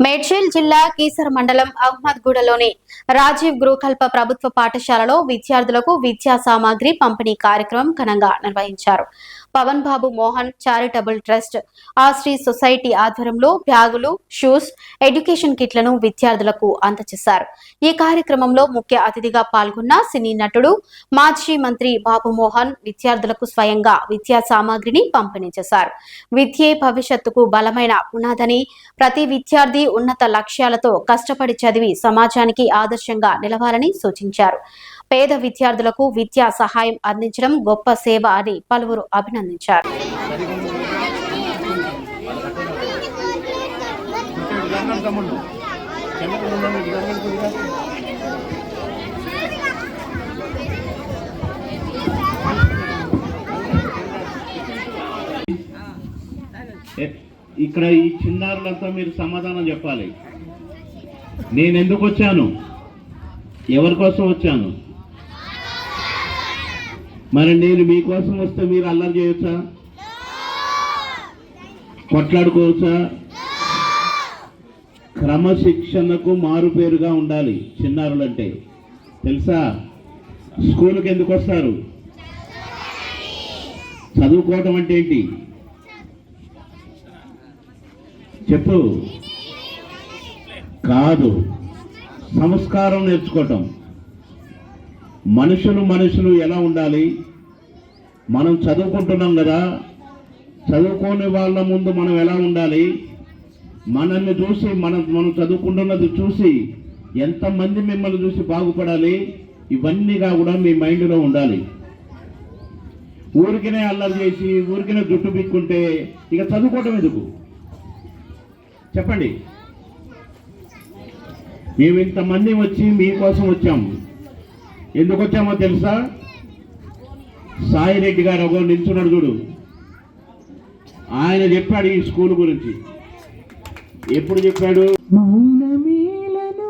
మేడ్చల్ జిల్లా కీసర మండలం అహ్మద్గూడలోని రాజీవ్ గురుకల్ప ప్రభుత్వ పాఠశాలలో విద్యార్థులకు విద్యా సామాగ్రి పంపిణీ కార్యక్రమం ఘనంగా నిర్వహించారు. Pawan Babu Mohan charitable trust Ashri society ఆధ్వర్యంలో బ్యాగులు, షూస్, ఎడ్యుకేషన్ కిట్లను విద్యార్థులకు అందజేశారు. ఈ కార్యక్రమంలో ముఖ్య అతిథిగా పాల్గొన్న సినీ నటుడు, మాజీ మంత్రి బాబు మోహన్ విద్యార్థులకు స్వయంగా విద్యా సామాగ్రిని పంపిణీ చేశారు. విద్యే భవిష్యత్తుకు బలమైన పునాదని, ప్రతి విద్యార్థి ఉన్నత లక్ష్యాలతో కష్టపడి చదివి సమాజానికి ఆదర్శంగా నిలవాలని సూచించారు. పేద విద్యార్థులకు విద్యా సహాయం అందించడం గొప్ప సేవ అని పలువురు అభినందించారు. ఇక్కడ ఈ చిన్నారులంతా మీరు సమాధానం చెప్పాలి. నేను ఎందుకు వచ్చాను, ఎవరి కోసం వచ్చాను? మరి నేను మీకోసం వస్తే మీరు అల్లరి చేయొచ్చా, కొట్లాడుకోవచ్చా? క్రమశిక్షణకు మారు పేరుగా ఉండాలి చిన్నారులంటే. తెలుసా? స్కూల్కి ఎందుకు వస్తారు? చదువుకోవటం అంటే ఏంటి చెప్పు? కాదు, సంస్కారం నేర్చుకోవటం. మనుషులు ఎలా ఉండాలి? మనం చదువుకుంటున్నాం కదా, చదువుకోని వాళ్ళ ముందు మనం ఎలా ఉండాలి? మనల్ని చూసి మనం చదువుకుంటున్నది చూసి ఎంతమంది మిమ్మల్ని చూసి బాగుపడాలి? ఇవన్నీగా కూడా మీ మైండ్లో ఉండాలి. ఊరికినే అల్లరి చేసి ఊరికినే జుట్టు బిక్కుంటే ఇక చదువుకోవటం ఎందుకు చెప్పండి? మేము ఇంతమంది వచ్చి మీకోసం వచ్చాము. ఎందుకు వచ్చామో తెలుసా? సాయిరెడ్డి గారు ఒక నిల్చున్నాడు చూడు, ఆయన చెప్పాడు ఈ స్కూల్ గురించి. ఎప్పుడు చెప్పాడు? మౌనమేలను